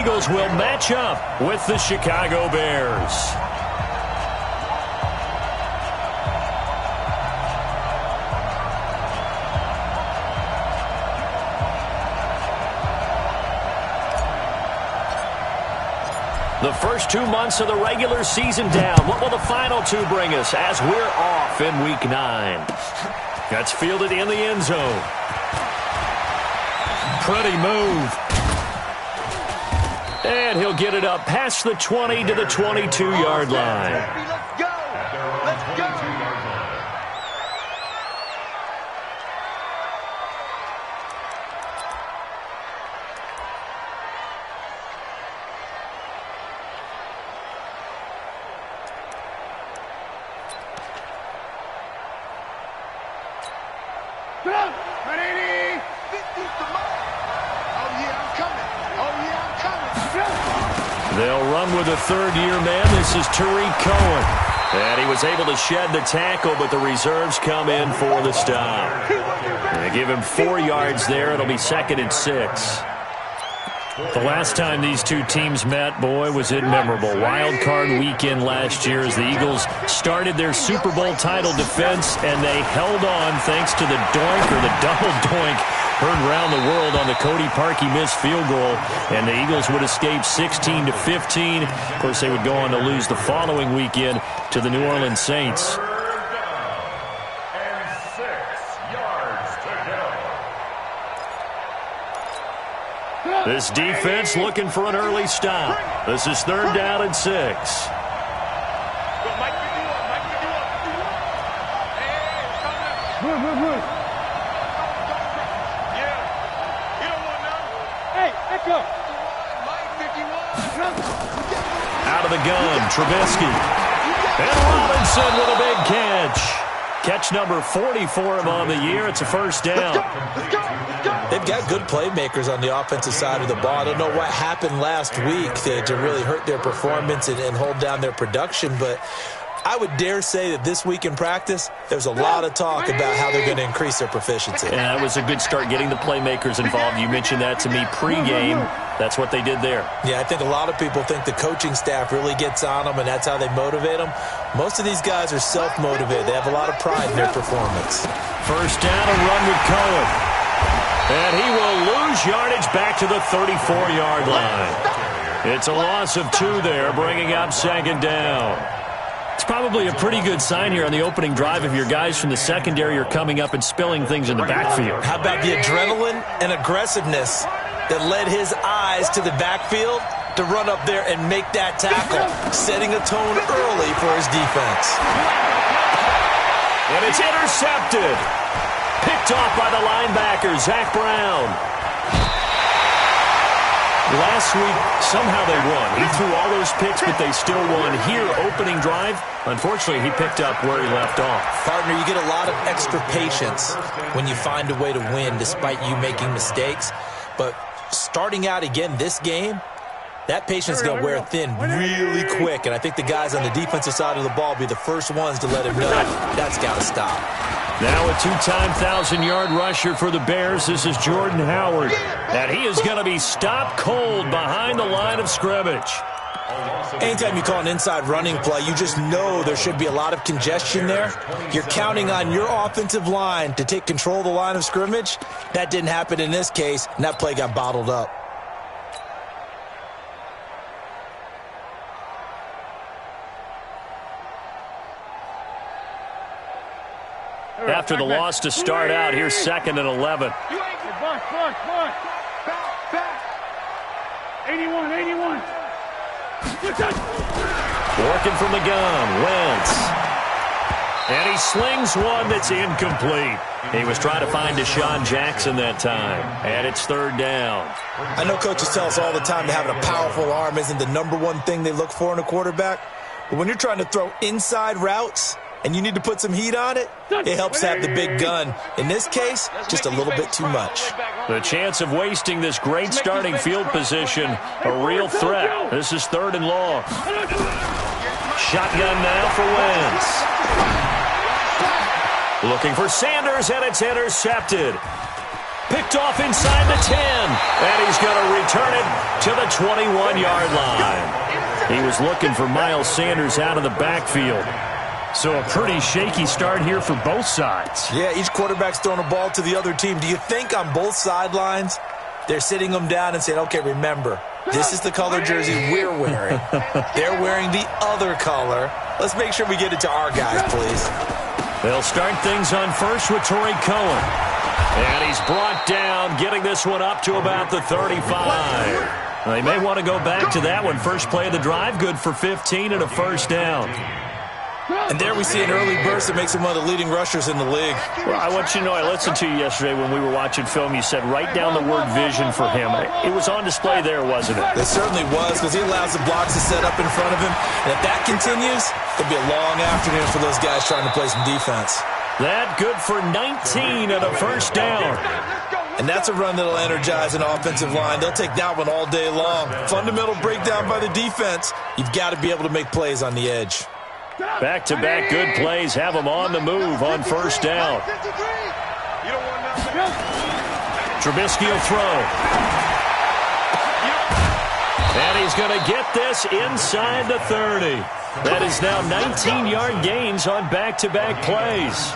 Eagles will match up with the Chicago Bears. The first 2 months of the regular season down. What will the final 2 bring us as we're off in Week 9? That's fielded in the end zone. Pretty move. And he'll get it up past the 20 to the 22-yard line. Let's go! Let's go! They'll run with a third-year man. This is Tariq Cohen. And he was able to shed the tackle, but the reserves come in for the stop. They give him 4 yards there. It'll be 2nd and 6. The last time these two teams met, boy, was it memorable. Wild card weekend last year as the Eagles started their Super Bowl title defense, and they held on thanks to the doink or the double doink heard around the world on the Cody Parkey missed field goal, and the Eagles would escape 16-15. Of course, they would go on to lose the following weekend to the New Orleans Saints. This defense looking for an early stop. This is 3rd down and 6. Out of the gun, Trubisky. And Robinson with a big catch. Catch number 40 for him on the year. It's a first down. They've got good playmakers on the offensive side of the ball. I don't know what happened last week to really hurt their performance and hold down their production, but I would dare say that this week in practice, there's a lot of talk about how they're going to increase their proficiency. Yeah, it was a good start getting the playmakers involved. You mentioned that to me pregame. That's what they did there. Yeah, I think a lot of people think the coaching staff really gets on them, and that's how they motivate them. Most of these guys are self-motivated. They have a lot of pride in their performance. First down, a run with Cohen. And he will lose yardage back to the 34-yard line. It's a loss of 2 there, bringing up 2nd down. It's probably a pretty good sign here on the opening drive if your guys from the secondary are coming up and spilling things in the backfield. How about the adrenaline and aggressiveness that led his eyes to the backfield to run up there and make that tackle, setting a tone early for his defense. And it's intercepted. Picked off by the linebacker, Zach Brown. Last week, somehow they won. He threw all those picks, but they still won. Here, opening drive, unfortunately, he picked up where he left off. Partner, you get a lot of extra patience when you find a way to win despite you making mistakes. But starting out again this game, that patience is going to wear thin really quick. And I think the guys on the defensive side of the ball will be the first ones to let him know that's got to stop. Now a 2-time 1,000-yard rusher for the Bears. This is Jordan Howard. And he is going to be stopped cold behind the line of scrimmage. Anytime you call an inside running play, you just know there should be a lot of congestion there. You're counting on your offensive line to take control of the line of scrimmage. That didn't happen in this case, and that play got bottled up. After the loss to start out, here's 2nd and 11. 81. Working from the gun, Wentz. And he slings one that's incomplete. He was trying to find Deshaun Jackson that time. And it's 3rd down. I know coaches tell us all the time that having a powerful arm isn't the #1 thing they look for in a quarterback. But when you're trying to throw inside routes and you need to put some heat on it, it helps have the big gun. In this case, just a little bit too much. The chance of wasting this great starting field position, a real threat. This is 3rd and long. Shotgun now for Wentz. Looking for Sanders, and it's intercepted. Picked off inside the 10. And he's going to return it to the 21-yard line. He was looking for Miles Sanders out of the backfield. So a pretty shaky start here for both sides. Yeah, each quarterback's throwing a ball to the other team. Do you think on both sidelines they're sitting them down and saying, okay, remember, this is the color jersey we're wearing. They're wearing the other color. Let's make sure we get it to our guys, please. They'll start things on first with Torrey Cohen. And he's brought down, getting this one up to about the 35. They may want to go back to that one. First play of the drive, good for 15 and a first down. And there we see an early burst that makes him one of the leading rushers in the league. Well, I want you to know, I listened to you yesterday when we were watching film. You said write down the word vision for him. It was on display there, wasn't it? It certainly was, because he allows the blocks to set up in front of him. And if that continues, it'll be a long afternoon for those guys trying to play some defense. That good for 19 and a first down. And that's a run that'll energize an offensive line. They'll take that one all day long. Fundamental breakdown by the defense. You've got to be able to make plays on the edge. Back-to-back good plays have them on the move on first down. Trubisky will throw. And he's going to get this inside the 30. That is now 19-yard gains on back-to-back plays.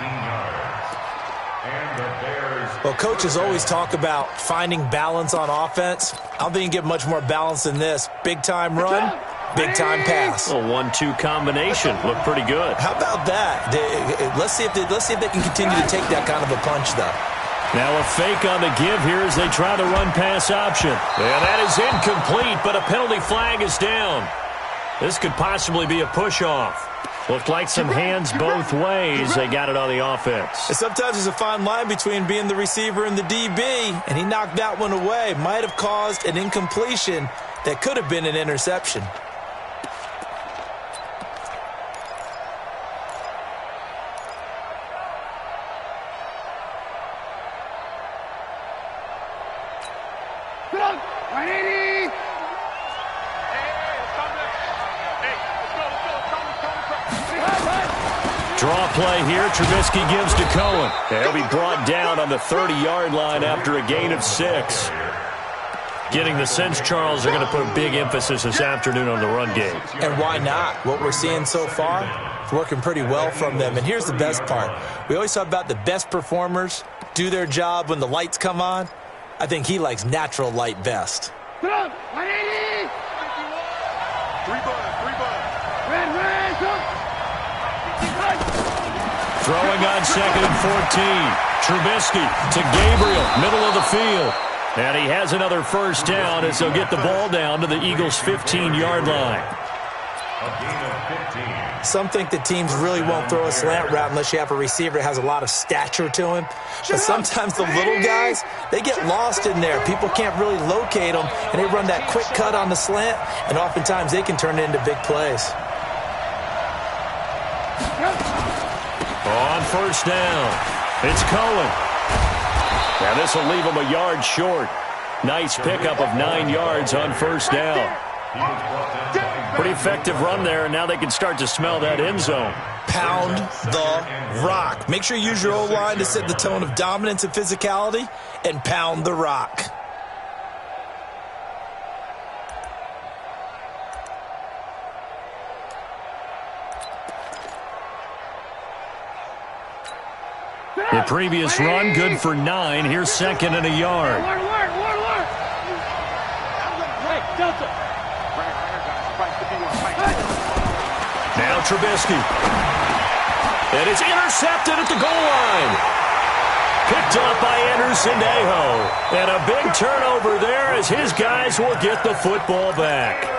Well, coaches always talk about finding balance on offense. I don't think you get much more balance than this. Big-time run. Big-time pass. A 1-2 combination. Looked pretty good. How about that? Let's see if they can continue to take that kind of a punch, though. Now a fake on the give here as they try to run pass option. And that is incomplete, but a penalty flag is down. This could possibly be a push-off. Looked like some hands both ways. They got it on the offense. And sometimes there's a fine line between being the receiver and the DB, and he knocked that one away. Might have caused an incompletion that could have been an interception. Draw play here. Trubisky gives to Cohen. He'll be brought down on the 30-yard line after a gain of 6. Getting the sense, Charles, are going to put a big emphasis this afternoon on the run game. And why not? What we're seeing so far is working pretty well from them. And here's the best part. We always talk about the best performers do their job when the lights come on. I think he likes natural light best. Throwing on 2nd and 14. Trubisky to Gabriel, middle of the field. And he has another first down as they'll get the ball down to the Eagles' 15-yard line. Some think that teams really won't throw a slant route unless you have a receiver that has a lot of stature to him. But sometimes the little guys, they get lost in there. People can't really locate them, and they run that quick cut on the slant, and oftentimes they can turn it into big plays. On first down, it's Cohen. Now this will leave him a yard short. Nice pickup of 9 yards on first down. Pretty effective run there, and now they can start to smell that end zone. Pound the rock. Make sure you use your O-line to set the tone of dominance and physicality, and pound the rock. The previous run, good for 9. Here's 2nd and a yard. Now Trubisky. And it's intercepted at the goal line. Picked up by Anderson-Aho. And a big turnover there as his guys will get the football back.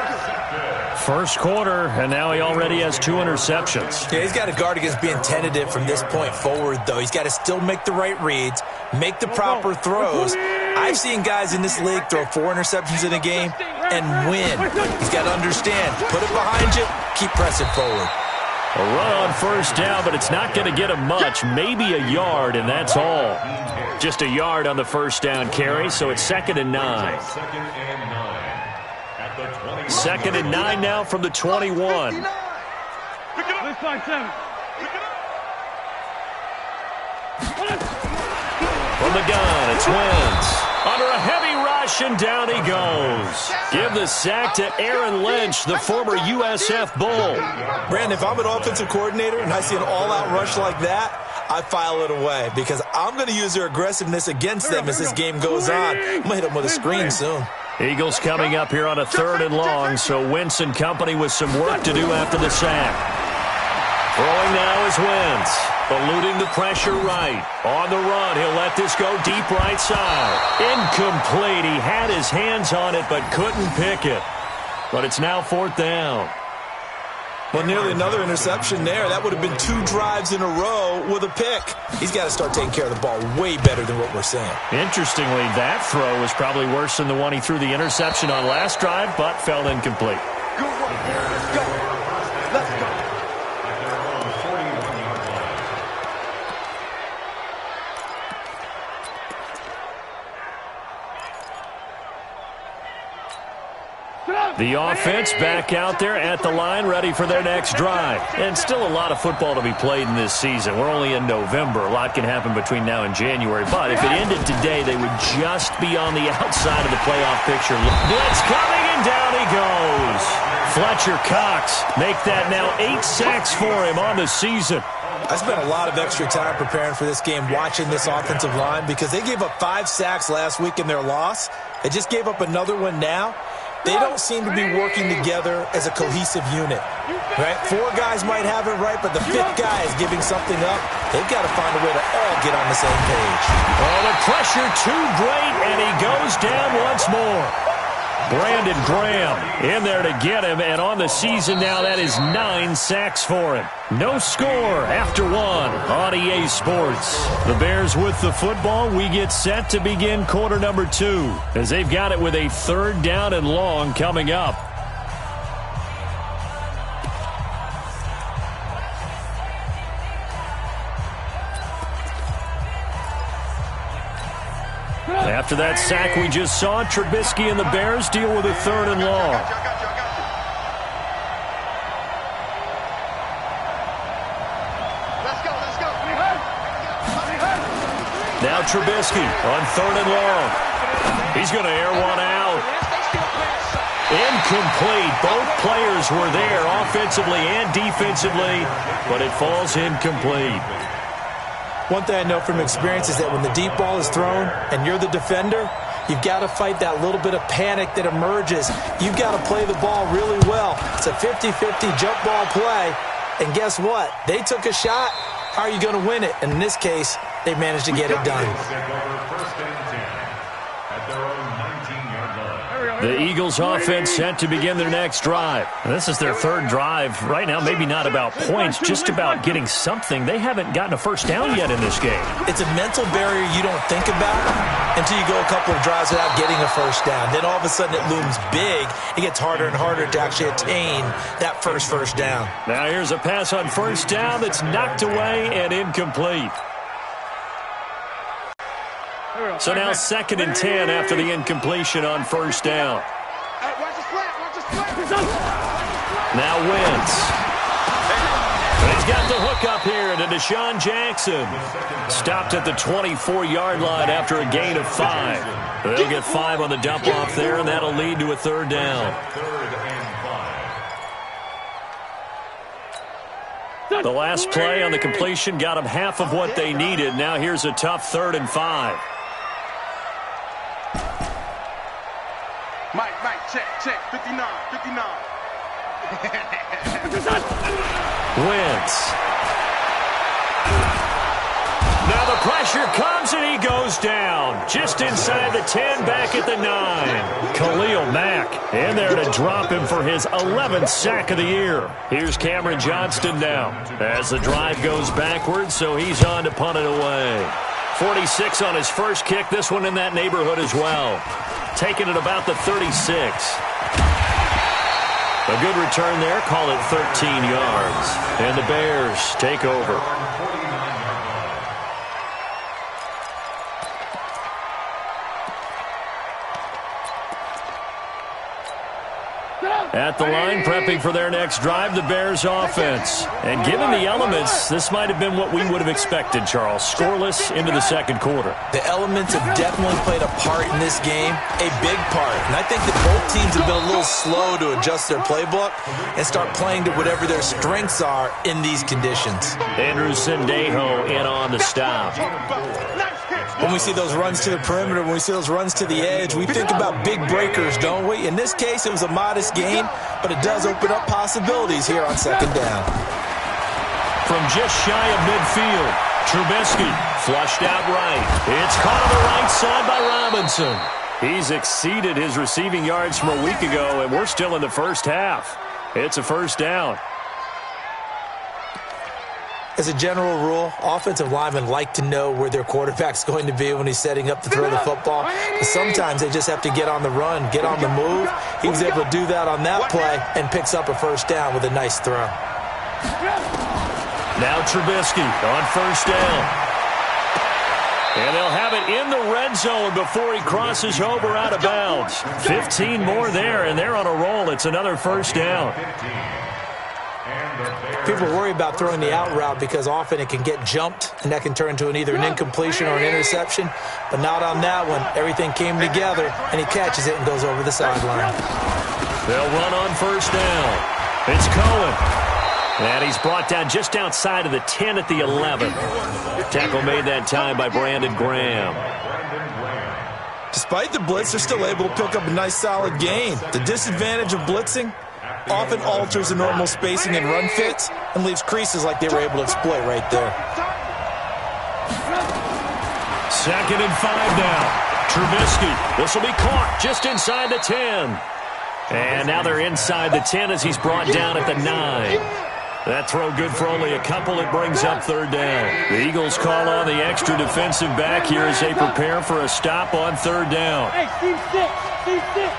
First quarter, and now he already has 2 interceptions. Yeah, he's got to guard against being tentative from this point forward, though. He's got to still make the right reads, make the proper throws. I've seen guys in this league throw 4 interceptions in a game and win. He's got to understand, put it behind you, keep pressing forward. A run on first down, but it's not going to get him much. Maybe a yard, and that's all. Just a yard on the first down carry, so it's 2nd and 9. 2nd and 9 now from the 21. From the gun, it's Wentz. Under a heavy rush, and down he goes. Give the sack to Aaron Lynch, the former USF Bull. Brandon, if I'm an offensive coordinator and I see an all-out rush like that, I file it away because I'm going to use their aggressiveness against them as this game goes on. I'm going to hit them with a screen soon. Eagles coming up here on a 3rd and long, so Wentz and company with some work to do after the sack. Throwing now is Wentz, eluding the pressure right. On the run, he'll let this go deep right side. Incomplete. He had his hands on it but couldn't pick it. But it's now 4th down. Well, nearly another interception there. That would have been 2 drives in a row with a pick. He's got to start taking care of the ball way better than what we're seeing. Interestingly, that throw was probably worse than the one he threw the interception on last drive, but fell incomplete. Good work. Let's go. Let's go. The offense back out there at the line, ready for their next drive. And still a lot of football to be played in this season. We're only in November. A lot can happen between now and January. But if it ended today, they would just be on the outside of the playoff picture. Blitz coming, and down he goes. Fletcher Cox make that now 8 sacks for him on the season. I spent a lot of extra time preparing for this game watching this offensive line because they gave up 5 sacks last week in their loss. They just gave up another one now. They don't seem to be working together as a cohesive unit, right? 4 guys might have it right, but the 5th guy is giving something up. They've got to find a way to all get on the same page. Oh, the pressure too great, and he goes down once more. Brandon Graham in there to get him, and on the season now, that is 9 sacks for him. No score after 1 on EA Sports. The Bears with the football. We get set to begin quarter number 2 as they've got it with a 3rd down and long coming up. After that sack we just saw, Trubisky and the Bears deal with a 3rd and long. Let's go. Now Trubisky on 3rd and long. He's going to air one out. Incomplete. Both players were there offensively and defensively, but it falls incomplete. One thing I know from experience is that when the deep ball is thrown and you're the defender, you've got to fight that little bit of panic that emerges. You've got to play the ball really well. It's a 50-50 jump ball play. And guess what? They took a shot. How are you going to win it? And in this case, they managed to get it done. The Eagles offense set to begin their next drive. This is their 3rd drive. Right now, maybe not about points, just about getting something. They haven't gotten a first down yet in this game. It's a mental barrier you don't think about until you go a couple of drives without getting a first down. Then all of a sudden it looms big. It gets harder and harder to actually attain that first down. Now here's a pass on 1st down that's knocked away and incomplete. So now 2nd and 10 after the incompletion on 1st down. Now Wentz. He's got the hook up here to Deshaun Jackson. Stopped at the 24-yard line after a gain of 5. They'll get 5 on the dump off there, and that'll lead to a 3rd down. The last play on the completion got them half of what they needed. Now here's a tough 3rd and 5. Mike, check. 59. Wentz. Now the pressure comes, and he goes down. Just inside the 10, back at the 9. Khalil Mack in there to drop him for his 11th sack of the year. Here's Cameron Johnston now as the drive goes backwards, so he's on to punt it away. 46 on his first kick, this one in that neighborhood as well. Taking it about the 36. A good return there, call it 13 yards. And the Bears take over. At the line, prepping for their next drive, the Bears offense. And given the elements, this might have been what we would have expected, Charles. Scoreless into the second quarter. The elements have definitely played a part in this game, a big part. And I think that both teams have been a little slow to adjust their playbook and start playing to whatever their strengths are in these conditions. Andrew Sendejo in on the stop. When we see those runs to the perimeter, when we see those runs to the edge, we think about big breakers, don't we? In this case, it was a modest gain, but it does open up possibilities here on second down. From just shy of midfield, Trubisky flushed out right. It's caught on the right side by Robinson. He's exceeded his receiving yards from a week ago, and we're still in the first half. It's a first down. As a general rule, offensive linemen like to know where their quarterback's going to be when he's setting up to throw the football. But sometimes they just have to get on the run, get on the move. He was able to do that on that play and picks up a first down with a nice throw. Now Trubisky on first down. And they'll have it in the red zone before he crosses over out of bounds. 15 more there, and they're on a roll. It's another first down. People worry about throwing the out route because often it can get jumped, and that can turn into either an incompletion or an interception. But not on that one. Everything came together, and he catches it and goes over the sideline. They'll run on first down. It's Cohen. And he's brought down just outside of the 10 at the 11. Tackle made that time by Brandon Graham. Despite the blitz, they're still able to pick up a nice solid gain. The disadvantage of blitzing often alters the normal spacing and run fits and leaves creases like they were able to exploit right there. 2nd and 5 now. Trubisky. This will be caught just inside the 10. And now they're inside the 10 as he's brought down at the 9. That throw good for only a couple. It brings up third down. The Eagles call on the extra defensive back here as they prepare for a stop on third down. Hey, Steve 6. Steve 6.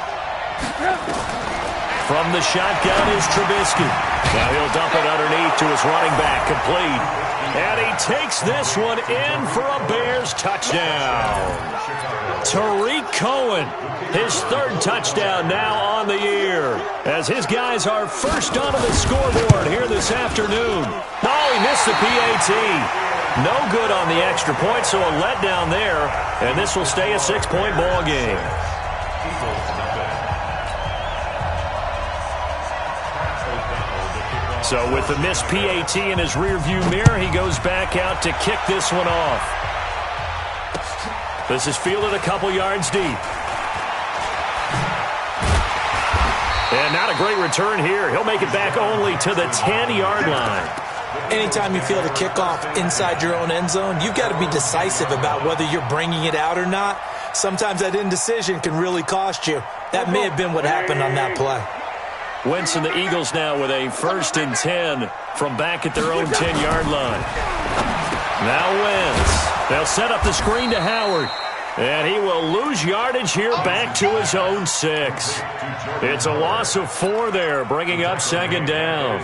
From the shotgun is Trubisky. Now he'll dump it underneath to his running back, complete. And he takes this one in for a Bears touchdown. Tariq Cohen, his 3rd touchdown now on the year, as his guys are first onto the scoreboard here this afternoon. Oh, he missed the PAT. No good on the extra point, so a letdown there, and this will stay a 6-point ball game. So with the missed PAT in his rearview mirror, he goes back out to kick this one off. This is fielded a couple yards deep. And not a great return here. He'll make it back only to the 10-yard line. Anytime you field a kickoff inside your own end zone, you've got to be decisive about whether you're bringing it out or not. Sometimes that indecision can really cost you. That may have been what happened on that play. Wentz and the Eagles now with a 1st and 10 from back at their own 10-yard line. Now Wentz. They'll set up the screen to Howard. And he will lose yardage here back to his own 6. It's a loss of 4 there, bringing up 2nd down.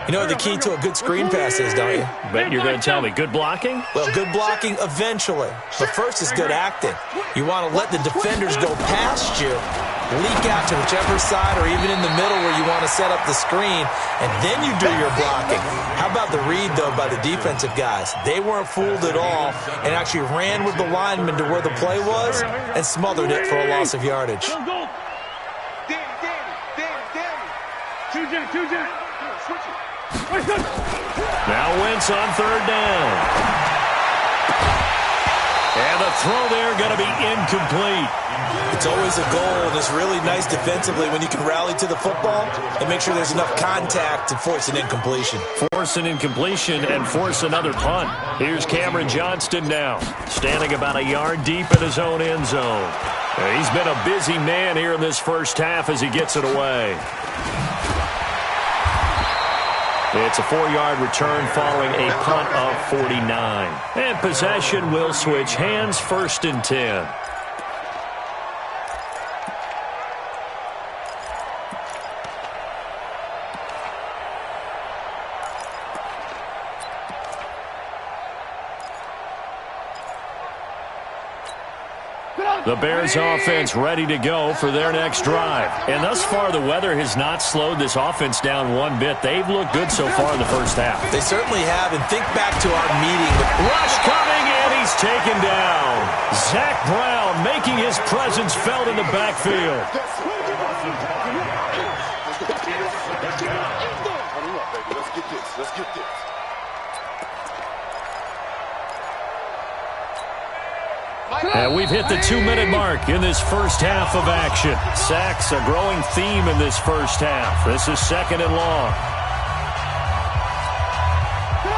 You know what the key to a good screen pass is, don't you? Bet you're going to tell me. Good blocking? Well, good blocking eventually. But first is good acting. You want to let the defenders go past you, leak out to whichever side or even in the middle where you want to set up the screen, and then you do your blocking. How about the read, though, by the defensive guys? They weren't fooled at all and actually ran with the lineman to where the play was and smothered it for a loss of yardage. Now Wentz on 3rd down. And the throw there going to be incomplete. It's always a goal, and it's really nice defensively when you can rally to the football and make sure there's enough contact to force an incompletion. Force an incompletion and force another punt. Here's Cameron Johnston now, standing about a yard deep in his own end zone. He's been a busy man here in this first half as he gets it away. It's a 4-yard return following a punt of 49. And possession will switch hands, 1st and 10. The Bears offense ready to go for their next drive. And thus far, the weather has not slowed this offense down one bit. They've looked good so far in the first half. They certainly have. And think back to our meeting. Rush coming, and he's taken down. Zach Brown making his presence felt in the backfield. Let's get this. And we've hit the 2-minute mark in this first half of action. Sacks, a growing theme in this first half. This is 2nd and long.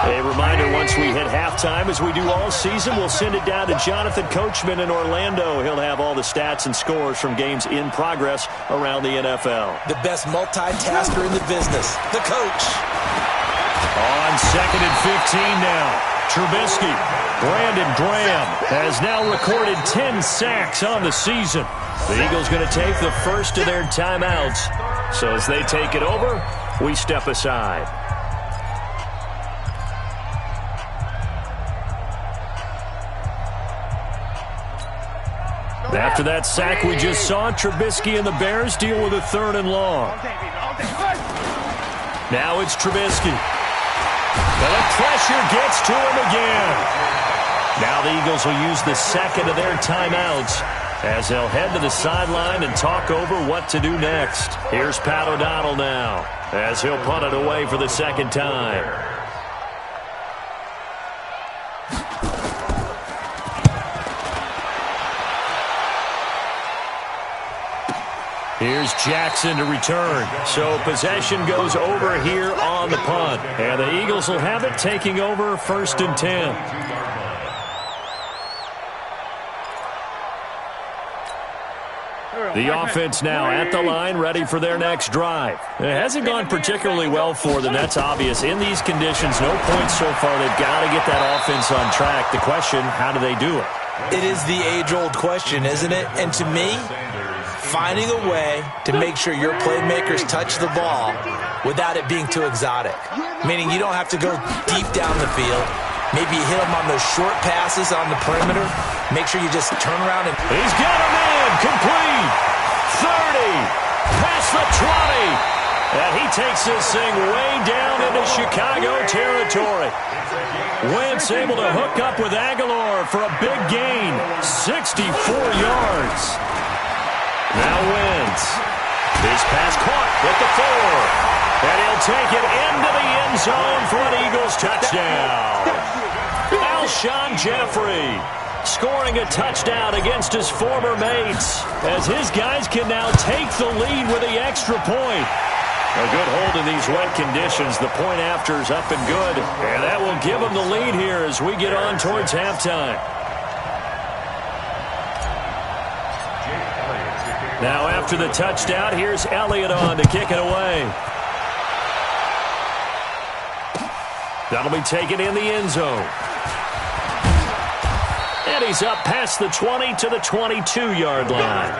A reminder, once we hit halftime, as we do all season, we'll send it down to Jonathan Coachman in Orlando. He'll have all the stats and scores from games in progress around the NFL. The best multitasker in the business, the coach. On 2nd and 15 now. Trubisky, Brandon Graham has now recorded 10 sacks on the season. The Eagles going to take the first of their timeouts. So as they take it over, we step aside. After that sack we just saw, Trubisky and the Bears deal with a 3rd and long. Now it's Trubisky. And the pressure gets to him again. Now the Eagles will use the 2nd of their timeouts as they'll head to the sideline and talk over what to do next. Here's Pat O'Donnell now as he'll punt it away for the 2nd time. Here's Jackson to return. So possession goes over here on the punt. And the Eagles will have it, taking over 1st and 10. The offense now at the line, ready for their next drive. It hasn't gone particularly well for them. That's obvious. In these conditions, no points so far. They've got to get that offense on track. The question, how do they do it? It is the age-old question, isn't it? And to me, finding a way to make sure your playmakers touch the ball without it being too exotic. Meaning you don't have to go deep down the field. Maybe you hit them on those short passes on the perimeter. Make sure you just turn around and... He's got him in. Complete. 30. Past the 20. And he takes this thing way down into Chicago territory. Wentz able to hook up with Aguilar for a big gain. 64 yards. Now Wentz. His pass caught with the 4. And he'll take it into the end zone for an Eagles touchdown. Alshon Jeffrey scoring a touchdown against his former mates as his guys can now take the lead with the extra point. A good hold in these wet conditions. The point after is up and good. And that will give them the lead here as we get on towards halftime. Now after the touchdown, here's Elliott on to kick it away. That'll be taken in the end zone. And he's up past the 20 to the 22-yard line.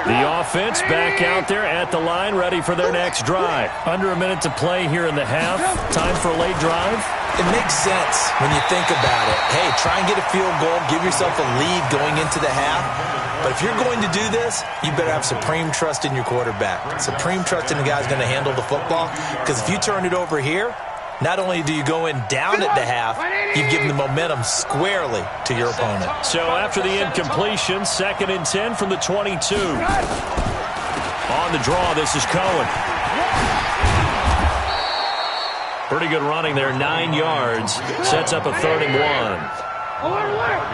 The offense back out there at the line, ready for their next drive. Under a minute to play here in the half. Time for a late drive. It makes sense when you think about it. Hey, try and get a field goal. Give yourself a lead going into the half. But if you're going to do this, you better have supreme trust in your quarterback. Supreme trust in the guy who's going to handle the football. Because if you turn it over here, not only do you go in down at the half, you've given the momentum squarely to your opponent. So after the incompletion, 2nd and 10 from the 22. On the draw, this is Cohen. Pretty good running there, 9 yards. Sets up a 3rd and 1.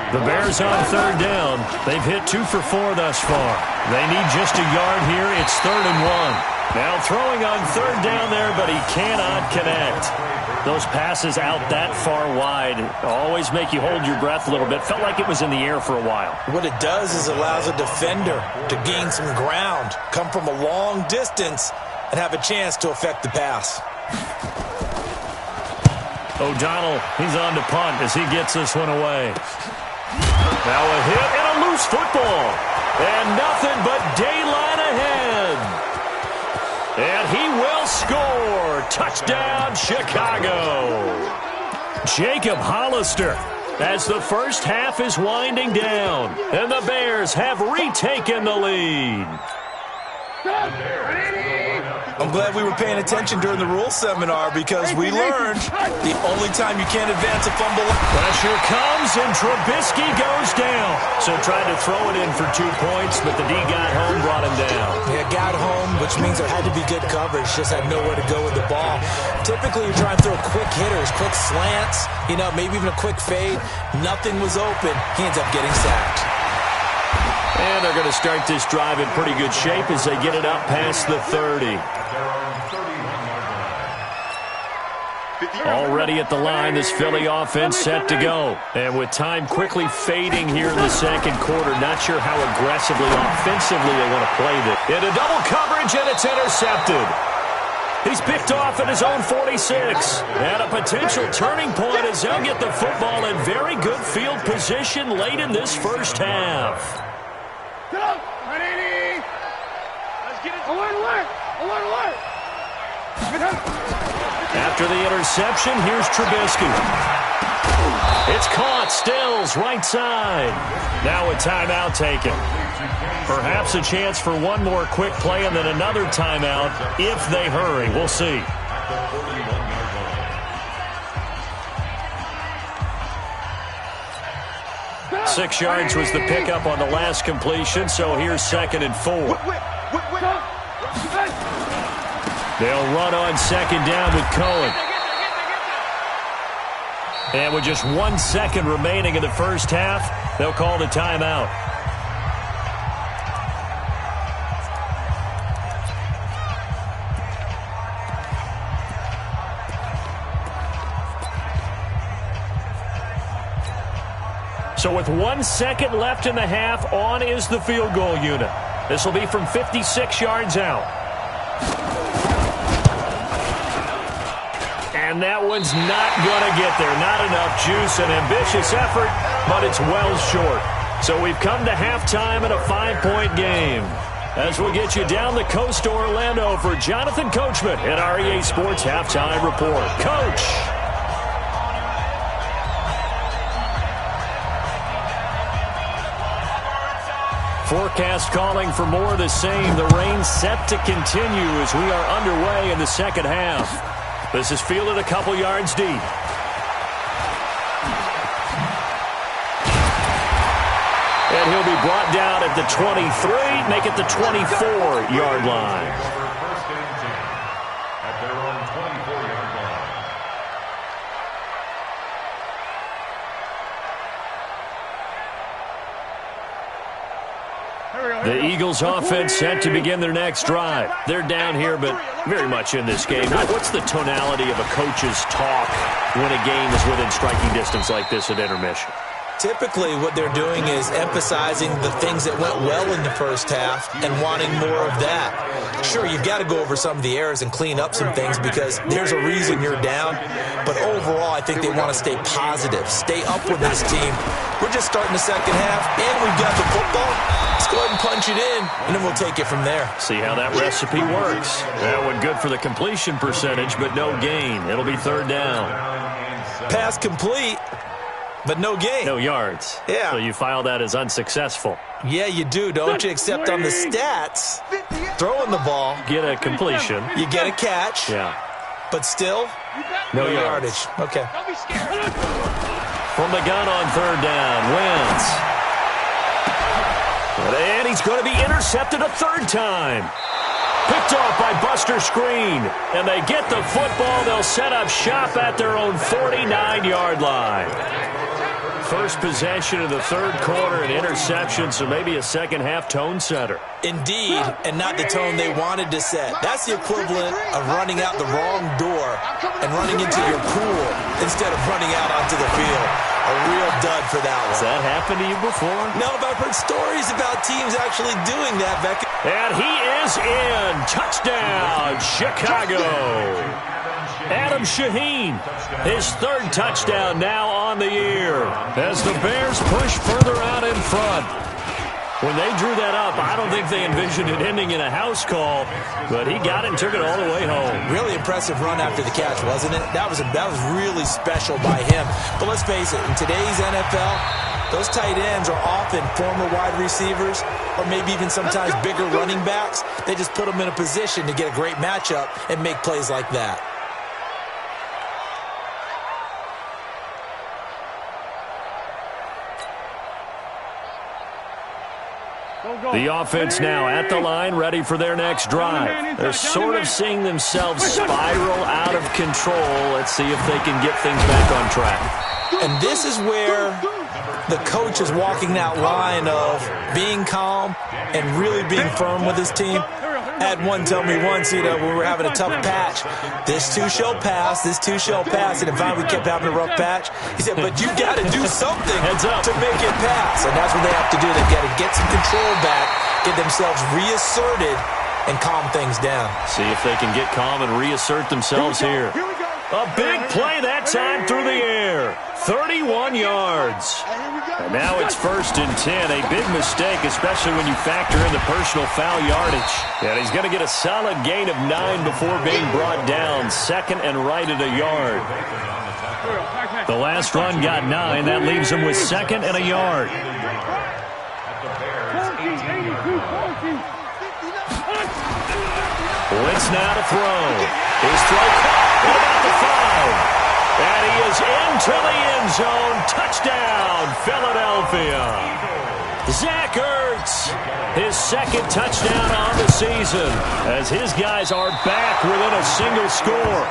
The Bears on 3rd down. They've hit 2 for 4 thus far. They need just a yard here. It's 3rd and 1. Now throwing on 3rd down there, but he cannot connect. Those passes out that far wide always make you hold your breath a little bit. Felt like it was in the air for a while. What it does is allows a defender to gain some ground, come from a long distance, and have a chance to affect the pass. O'Donnell, he's on to punt as he gets this one away. Now a hit and a loose football. And nothing but daylight ahead. And he will score. Touchdown, Chicago. Jacob Hollister, as the first half is winding down, and the Bears have retaken the lead. I'm glad we were paying attention during the rules seminar because we learned the only time you can't advance a fumble. Pressure comes, and Trubisky goes down. So tried to throw it in for 2 points, but the D got home, brought him down. Yeah, got home, which means there had to be good coverage. Just had nowhere to go with the ball. Typically, you're trying to throw quick hitters, quick slants, maybe even a quick fade. Nothing was open. He ends up getting sacked. And they're going to start this drive in pretty good shape as they get it up past the 30. Already at the line, this Philly offense set to go. And with time quickly fading here in the second quarter, not sure how aggressively, offensively they want to play this. Into double coverage, and it's intercepted. He's picked off at his own 46. And a potential turning point as they'll get the football in very good field position late in this first half. Get up! 180! Let's get it. Alert, alert! Alert, alert! After the interception, here's Trubisky. It's caught. Stills, right side. Now a timeout taken. Perhaps a chance for one more quick play and then another timeout if they hurry. We'll see. Six yards was the pickup on the last completion, so here's 2nd and 4. They'll run on 2nd down with Cohen. And with just 1 second remaining in the first half, they'll call the timeout. So with 1 second left in the half, on is the field goal unit. This will be from 56 yards out. And that one's not going to get there. Not enough juice, an ambitious effort, but it's well short. So we've come to halftime in a 5-point game. As we'll get you down the coast to Orlando for Jonathan Coachman at our EA Sports Halftime Report. Coach! Forecast calling for more of the same. The rain set to continue as we are underway in the second half. This is fielded a couple yards deep. And he'll be brought down at the 23, make it the 24-yard line. The Eagles offense set to begin their next drive. They're down here, but very much in this game. What's the tonality of a coach's talk when a game is within striking distance like this at intermission? Typically, what they're doing is emphasizing the things that went well in the first half and wanting more of that. Sure, you've got to go over some of the errors and clean up some things because there's a reason you're down. But overall, I think they want to stay positive, stay up with this team. We're just starting the second half, and we've got the football. Let's go ahead and punch it in, and then we'll take it from there. See how that recipe works. That one good for the completion percentage, but no gain. It'll be 3rd down. Pass complete. But no gain. No yards. Yeah. So you file that as unsuccessful. Yeah, you do, don't you? Except on the stats, throwing the ball. Get a completion. You get a catch. Yeah. But still, no yardage. Okay. Don't be scared. From the gun on 3rd down, Wentz. And he's going to be intercepted a 3rd time. Picked off by Buster Screen. And they get the football. They'll set up shop at their own 49-yard line. First possession of the 3rd quarter, an interception, so maybe a second-half tone setter. Indeed, and not the tone they wanted to set. That's the equivalent of running out the wrong door and running into your pool instead of running out onto the field. A real dud for that one. Has that happened to you before? No, but I've heard stories about teams actually doing that, Beck. And he is in. Touchdown, Chicago. Adam Shaheen, his 3rd touchdown now on the year as the Bears push further out in front. When they drew that up, I don't think they envisioned it ending in a house call, but he got it and took it all the way home. Really impressive run after the catch, wasn't it? That was really special by him. But let's face it, in today's NFL, those tight ends are often former wide receivers or maybe even sometimes bigger running backs. They just put them in a position to get a great matchup and make plays like that. The offense now at the line, ready for their next drive. They're sort of seeing themselves spiral out of control. Let's see if they can get things back on track. And this is where the coach is walking that line of being calm and really being firm with his team. I had one tell me once, when we were having a tough patch, this too shall pass, this too shall pass. And if we kept having a rough patch, he said, but you got to do something to make it pass. And that's what they have to do. They've got to get some control back, get themselves reasserted, and calm things down. See if they can get calm and reassert themselves here. A big play that time through the air. 31 yards. And now it's 1st and 10. A big mistake, especially when you factor in the personal foul yardage. And he's going to get a solid gain of 9 before being brought down. 2nd and right at a yard. The last run got 9. That leaves him with 2nd and a yard. Blitz now to throw. His throw caught at about the 5. And he is into the end zone. Touchdown, Philadelphia. Zach Ertz, his 2nd touchdown on the season as his guys are back within a single score.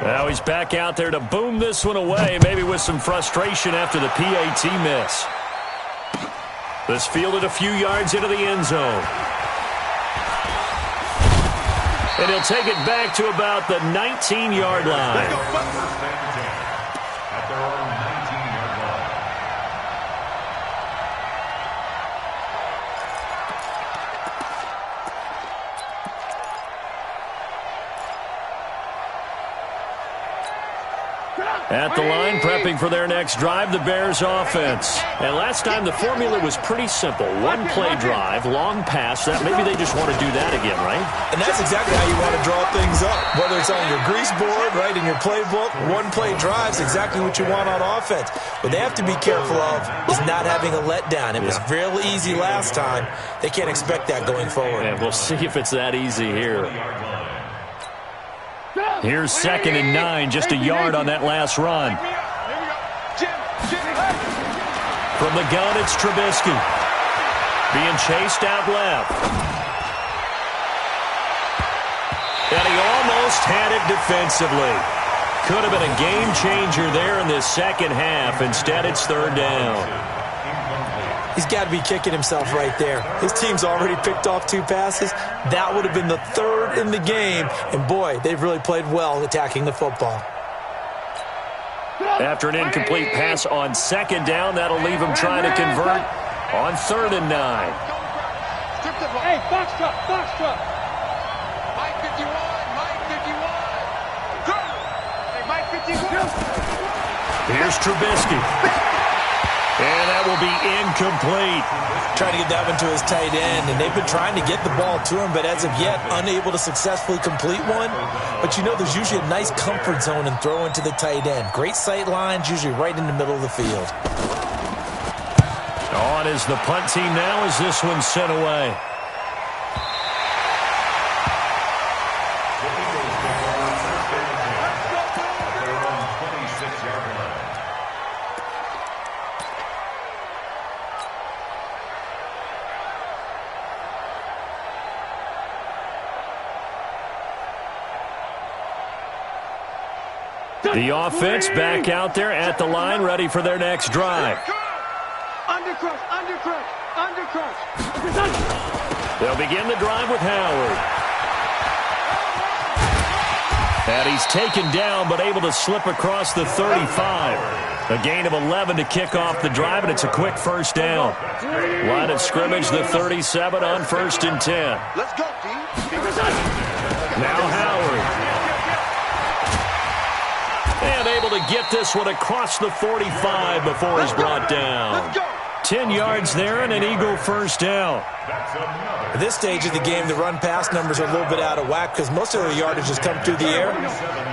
Now he's back out there to boom this one away, maybe with some frustration after the PAT miss. This fielded a few yards into the end zone. And he'll take it back to about the 19-yard line. At the line, prepping for their next drive, the Bears offense. And last time, the formula was pretty simple. One-play drive, long pass. That maybe they just want to do that again, right? And that's exactly how you want to draw things up. Whether it's on your grease board, right, in your playbook, one-play drive's exactly what you want on offense. What they have to be careful of is not having a letdown. It was real easy last time. They can't expect that going forward. And we'll see if it's that easy here. Here's 2nd and 9, just a yard on that last run. From the gun, it's Trubisky. Being chased out left. And he almost had it defensively. Could have been a game changer there in this second half. Instead, it's 3rd down. He's got to be kicking himself right there. His team's already picked off 2 passes. That would have been the 3rd in the game. And, boy, they've really played well attacking the football. After an incomplete pass on 2nd down, that'll leave him trying to convert on 3rd and 9. Hey, box truck, box truck. Mike 51, Mike 51. Hey, Mike 51. Here's Trubisky. And that will be incomplete. Trying to get that one to his tight end, and they've been trying to get the ball to him, but as of yet, unable to successfully complete one. But there's usually a nice comfort zone in throwing to the tight end. Great sight lines, usually right in the middle of the field. On is the punt team now as this one's sent away. The offense back out there at the line, ready for their next drive. Undercrush, undercrush, undercrush. They'll begin the drive with Howard. And he's taken down, but able to slip across the 35. A gain of 11 to kick off the drive, and it's a quick 1st down. Line of scrimmage, the 37 on 1st and 10. Let's go, D. Now Howard. And able to get this one across the 45 before he's brought down. 10 yards there and an Eagle first down. At this stage of the game, the run-pass numbers are a little bit out of whack because most of the yardage has come through the air.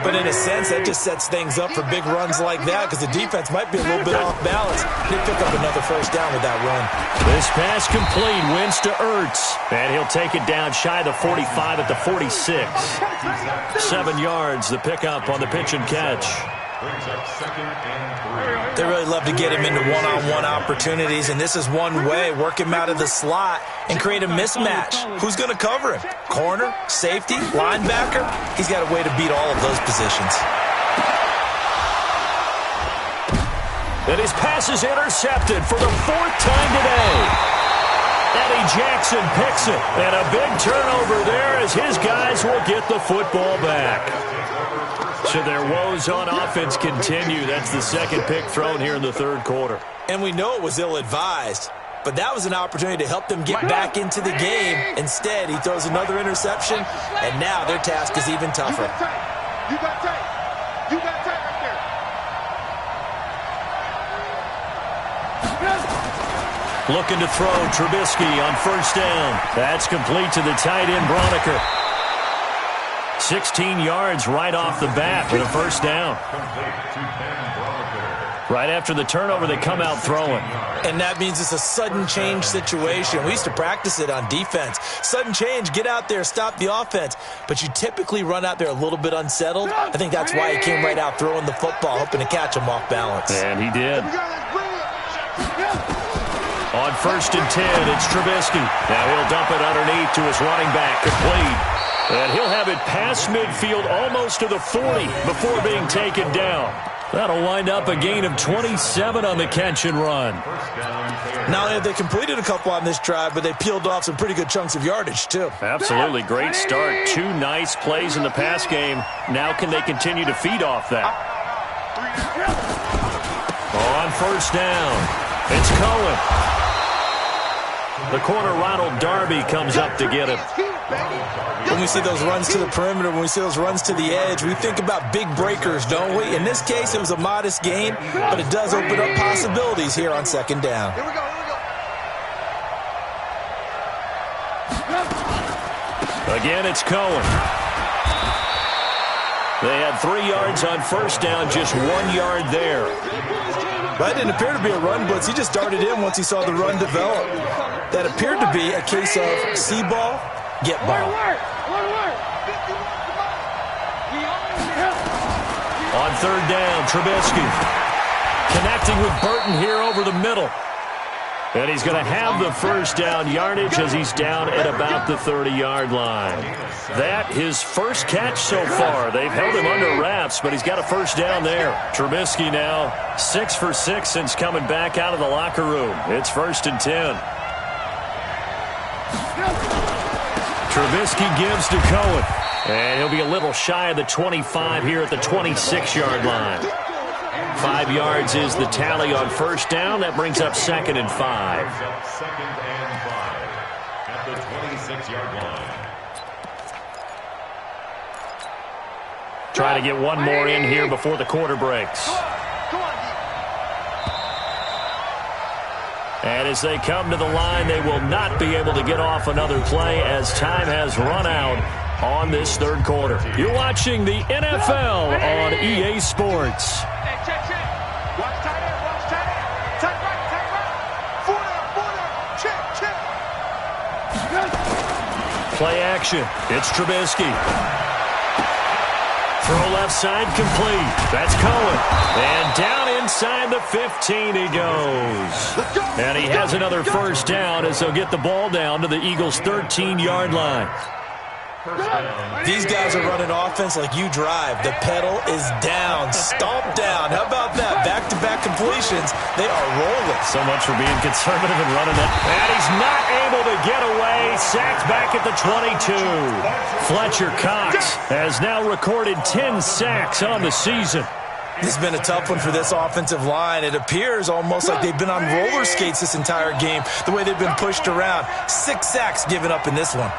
But in a sense, that just sets things up for big runs like that because the defense might be a little bit off balance. They pick up another first down with that run. This pass complete, wins to Ertz. And he'll take it down shy of the 45 at the 46. 7 yards, the pickup on the pitch and catch. They really love to get him into one-on-one opportunities, and this is one way. Work him out of the slot and create a mismatch. Who's going to cover him? Corner, safety, linebacker? He's got a way to beat all of those positions. And his pass is intercepted for the 4th time today. Eddie Jackson picks it, and a big turnover there as his guys will get the football back. Should their woes on offense continue, that's the second pick thrown here in the 3rd quarter. And we know it was ill-advised, but that was an opportunity to help them get back into the game. Instead, he throws another interception, and now their task is even tougher. You got tight. You got tight right there. Looking to throw, Trubisky on first down. That's complete to the tight end, Broniker. 16 yards right off the bat for the first down. Right after the turnover, they come out throwing. And that means it's a sudden change situation. We used to practice it on defense. Sudden change, get out there, stop the offense. But you typically run out there a little bit unsettled. I think that's why he came right out throwing the football, hoping to catch him off balance. And he did. On first and 10, it's Trubisky. Now he'll dump it underneath to his running back, complete. And he'll have it past midfield almost to the 40 before being taken down. That'll wind up a gain of 27 on the catch and run. Not only have they completed a couple on this drive, but they peeled off some pretty good chunks of yardage, too. Absolutely. Great start. 2 nice plays in the pass game. Now can they continue to feed off that? On first down, it's Cohen. The corner, Ronald Darby, comes up to get him. When we see those runs to the perimeter, when we see those runs to the edge, we think about big breakers, don't we? In this case, it was a modest gain, but it does open up possibilities here on second down. Here we go. Again, it's Cohen. They had 3 yards on first down, just 1 yard there. That didn't appear to be a run blitz. He just darted in once he saw the run develop. That appeared to be a case of see ball, get ball. On third down, Trubisky connecting with Burton here over the middle. And he's going to have the first down yardage as he's down at about the 30-yard line. That his first catch so far. They've held him under wraps, but he's got a first down there. Trubisky now 6 for 6 since coming back out of the locker room. It's 1st and 10. Trubisky gives to Cohen. And he'll be a little shy of the 25 here at the 26-yard line. 5 yards is the tally on first down. That brings up 2nd and 5. At the 26-yard line. Try to get one more in here before the quarter breaks. And as they come to the line, they will not be able to get off another play as time has run out on this 3rd quarter. You're watching the NFL on EA Sports. Play action. It's Trubisky. Throw left side complete. That's Cohen. And down inside the 15 he goes. And he has another first down as they'll get the ball down to the Eagles' 13-yard line. These guys are running offense like you drive. The pedal is down, stomp down. How about that? Back-to-back completions. They are rolling. So much for being conservative and running it. And he's not able to get away. Sacked back at the 22. Fletcher Cox has now recorded 10 sacks on the season. This has been a tough one for this offensive line. It appears almost like they've been on roller skates this entire game, the way they've been pushed around. 6 sacks given up in this one.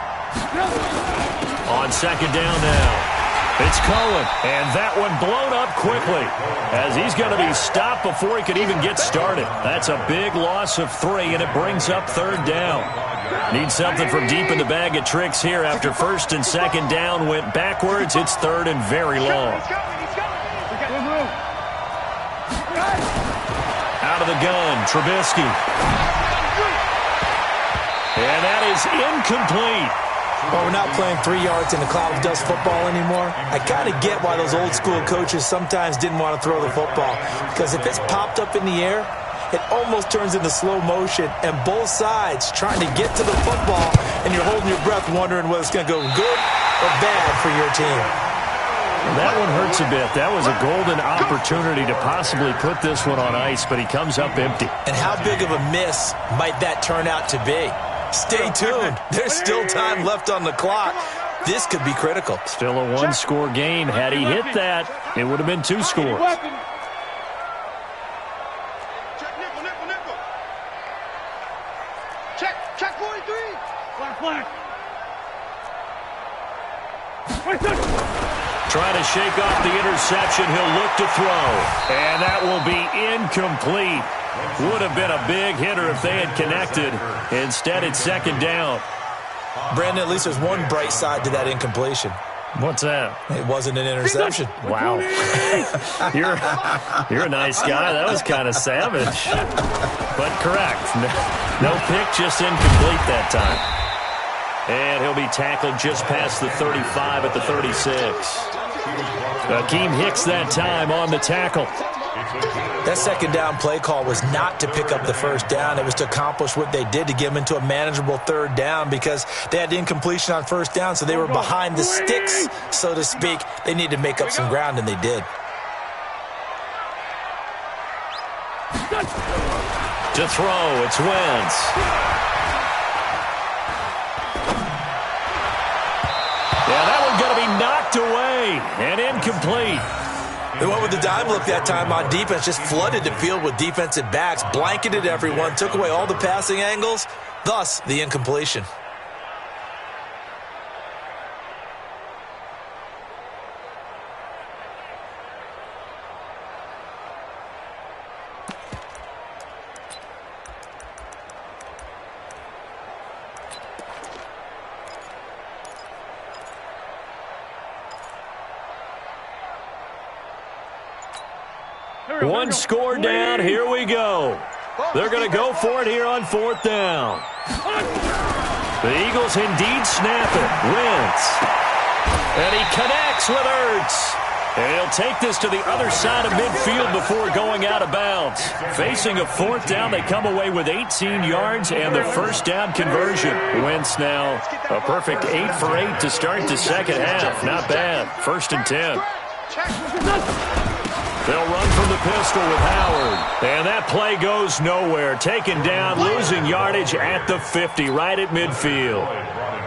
On second down now, it's Cohen, and that one blown up quickly as he's going to be stopped before he could even get started. That's a big loss of 3, and it brings up third down. Need something from deep in the bag of tricks here after first and second down went backwards. It's third and very long. Out of the gun, Trubisky. And that is incomplete. Well, we're not playing 3 yards in a cloud of dust football anymore. I kind of get why those old school coaches sometimes didn't want to throw the football. Because if it's popped up in the air, it almost turns into slow motion, and both sides trying to get to the football, and you're holding your breath wondering whether it's going to go good or bad for your team. That one hurts a bit. That was a golden opportunity to possibly put this one on ice, but he comes up empty. And how big of a miss might that turn out to be? Stay tuned. There's still time left on the clock. This could be critical. Still a 1-score game. Had he hit that, it would have been 2 scores. Check 43. Flag. Trying to shake off the interception. He'll look to throw. And that will be incomplete. Would have been a big hitter if they had connected. Instead, it's second down. Brandon, at least there's one bright side to that incompletion. What's that? It wasn't an interception. Wow. You're a nice guy. That was kind of savage. But correct. No pick, just incomplete that time. And he'll be tackled just past the 35 at the 36. Akeem Hicks that time on the tackle. That second down play call was not to pick up the first down. It was to accomplish what they did to get them into a manageable third down because they had incompletion on first down, so they were behind the sticks, so to speak. They needed to make up some ground, and they did. To throw, it's Wentz. Yeah, that one's going to be knocked away and incomplete. They went with the dime look that time on defense, just flooded the field with defensive backs, blanketed everyone, took away all the passing angles, thus the incompletion. One score down. Here we go. They're going to go for it here on fourth down. The Eagles indeed snap it. Wentz. And he connects with Ertz. And he'll take this to the other side of midfield before going out of bounds. Facing a fourth down, they come away with 18 yards and the first down conversion. Wentz now a perfect 8 for 8 to start the second half. Not bad. 1st and 10. They'll run from the pistol with Howard. And that play goes nowhere. Taken down, losing yardage at the 50, right at midfield.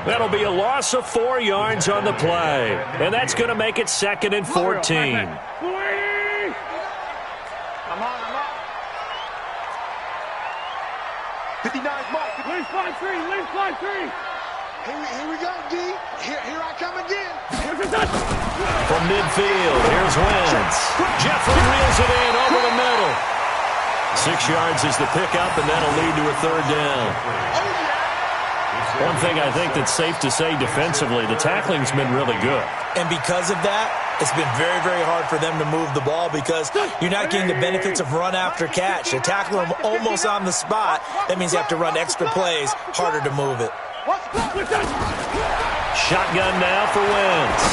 That'll be a loss of 4 yards on the play. And that's going to make it 2nd and 14. I'm on. 59's mark. Leave flag 3. Here we go, D. Here I come again. From midfield, here's Wentz. Jeffrey reels it in over the middle. 6 yards is the pickup, and that'll lead to a third down. One thing I think that's safe to say defensively, the tackling's been really good. And because of that, it's been very, very hard for them to move the ball because you're not getting the benefits of run after catch. They're tackling them almost on the spot. That means you have to run extra plays, harder to move it. Shotgun now for Wentz.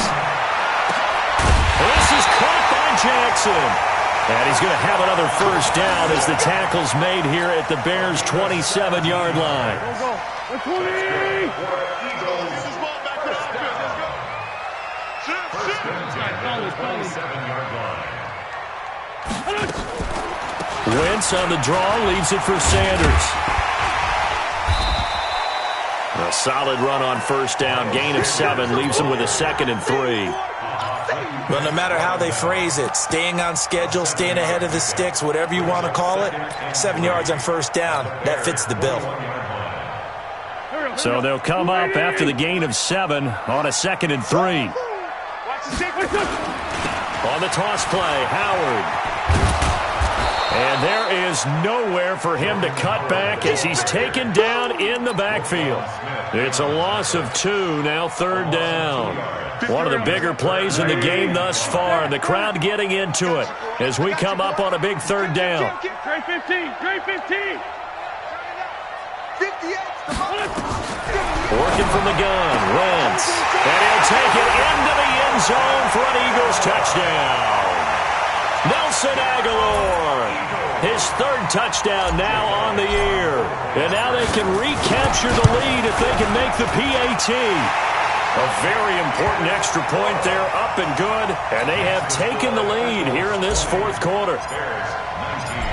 This is caught by Jackson. And he's going to have another first down as the tackle's made here at the Bears' 27-yard line. Wentz on the draw, leaves it for Sanders. A solid run on first down, gain of 7, leaves him with a 2nd and 3. Well, no matter how they phrase it, staying on schedule, staying ahead of the sticks, whatever you want to call it, 7 yards on first down, that fits the bill. So they'll come up after the gain of 7 on a 2nd and 3. On the toss play, Howard. And there is nowhere for him to cut back as he's taken down in the backfield. It's a loss of 2, now 3rd down. One of the bigger plays in the game thus far. The crowd getting into it as we come up on a big 3rd down. Trey 15, Trey 15. Working from the gun, Wentz. And he'll take it into the end zone for an Eagles touchdown. Nelson Aguilar, his 3rd touchdown now on the year. And now they can recapture the lead if they can make the PAT. A very important extra point there, up and good. And they have taken the lead here in this 4th quarter.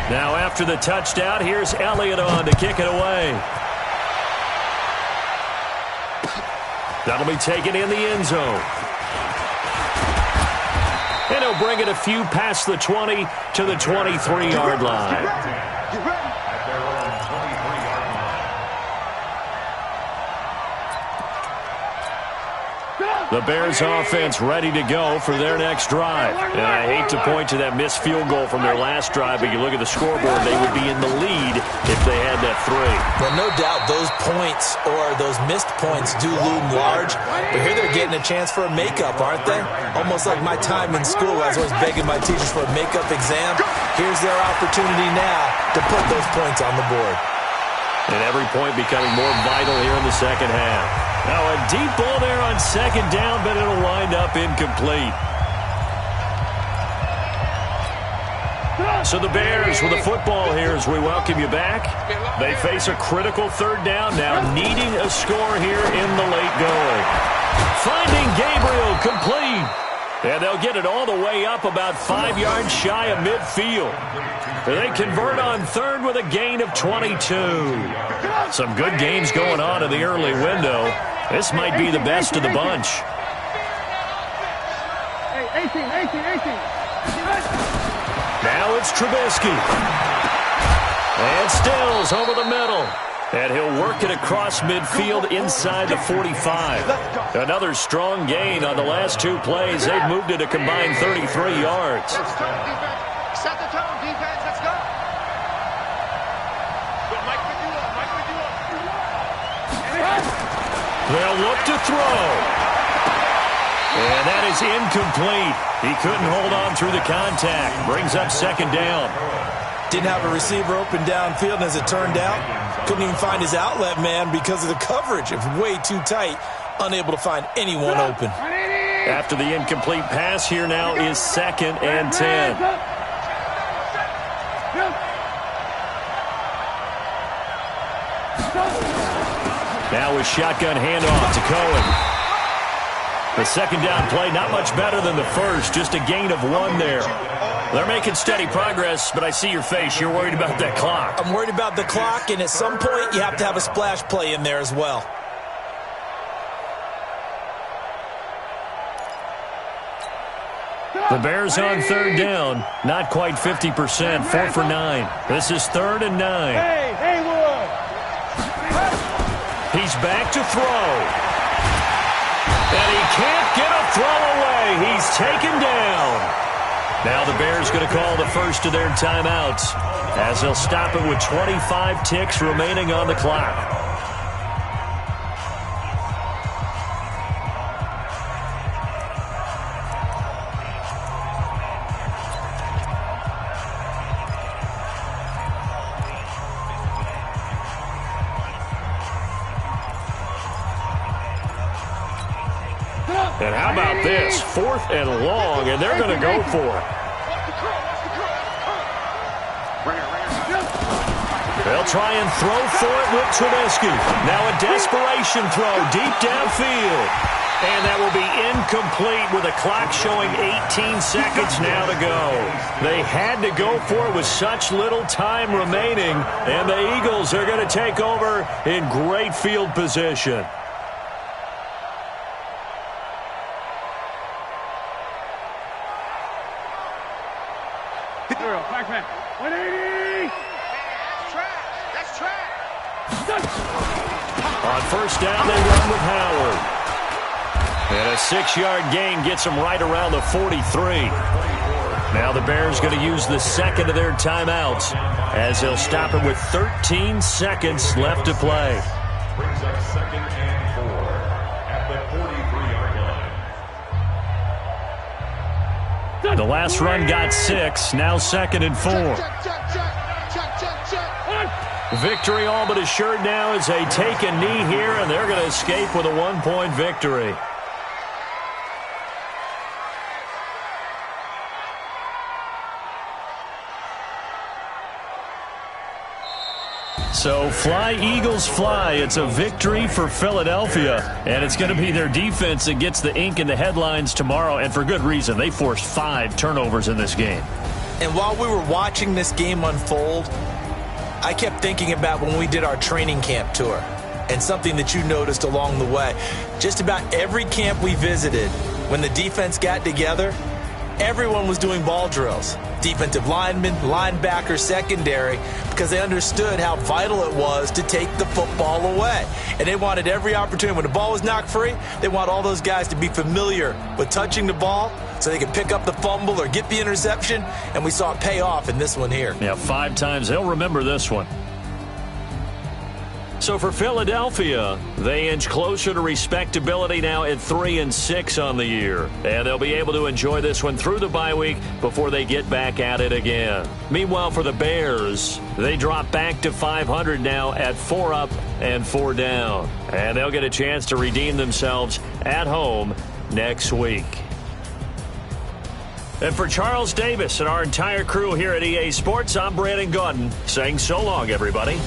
Now after the touchdown, here's Elliott on to kick it away. That'll be taken in the end zone. And he'll bring it a few past the 20 to the 23-yard line. The Bears offense ready to go for their next drive. And I hate to point to that missed field goal from their last drive, but you look at the scoreboard, they would be in the lead if they had that 3. Well, no doubt those points or those missed points do loom large, but here they're getting a chance for a makeup, aren't they? Almost like my time in school, I was always begging my teachers for a makeup exam. Here's their opportunity now to put those points on the board. And every point becoming more vital here in the second half. Now a deep ball there on 2nd down, but it'll wind up incomplete. So the Bears with the football here as we welcome you back. They face a critical 3rd down now, needing a score here in the late going. Finding Gabriel complete. And they'll get it all the way up about 5 yards shy of midfield. They convert on 3rd with a gain of 22. Some good games going on in the early window. This might be the best of the bunch. 18. Now it's Trubisky. And Stills over the middle. And he'll work it across midfield inside the 45. Another strong gain on the last 2 plays. They've moved it a combined 33 yards. Set the tone, defense. Let's go. They'll look to throw. And that is incomplete. He couldn't hold on through the contact. Brings up 2nd down. Didn't have a receiver open downfield, and as it turned out, couldn't even find his outlet man because of the coverage. It was way too tight, unable to find anyone open. After the incomplete pass, here now is 2nd and 10. Now a shotgun handoff to Cohen. The 2nd down play, not much better than the first, just a gain of 1 there. They're making steady progress, but I see your face. You're worried about that clock. I'm worried about the clock, and at some point, you have to have a splash play in there as well. The Bears on 3rd down, not quite 50%, 4 for 9. This is 3rd and 9. Hey, Wood. He's back to throw. And he can't get a throw away. He's taken down. Now the Bears going to call the first of their timeouts as they'll stop it with 25 ticks remaining on the clock. And how about this? 4th and long, and they're going to go for it. They'll try and throw for it with Trubisky. Now a desperation throw deep downfield. And that will be incomplete with a clock showing 18 seconds now to go. They had to go for it with such little time remaining, and the Eagles are going to take over in great field position. Back. 180. That's trash. On 1st 6-yard gain gets them right around the 43. Now the Bears going to use the second of their timeouts as they'll stop it with 13 seconds left to play. Brings up 2nd and 4 at the 43-yard line. The last run got 6. Now 2nd and 4. Victory all but assured now as they take a knee here, and they're going to escape with a 1-point victory. So fly, Eagles, fly. It's a victory for Philadelphia, and it's going to be their defense that gets the ink in the headlines tomorrow, and for good reason. They forced 5 turnovers in this game. And while we were watching this game unfold, I kept thinking about when we did our training camp tour and something that you noticed along the way. Just about every camp we visited, when the defense got together, everyone was doing ball drills. Defensive linemen, linebackers, secondary, because they understood how vital it was to take the football away. And they wanted every opportunity. When the ball was knocked free, they want all those guys to be familiar with touching the ball so they could pick up the fumble or get the interception, and we saw it pay off in this one here. Yeah, 5 times. They'll remember this one. So for Philadelphia, they inch closer to respectability now at 3-6 on the year. And they'll be able to enjoy this one through the bye week before they get back at it again. Meanwhile, for the Bears, they drop back to 500 now at 4 up and 4 down. And they'll get a chance to redeem themselves at home next week. And for Charles Davis and our entire crew here at EA Sports, I'm Brandon Gaudin saying so long, everybody.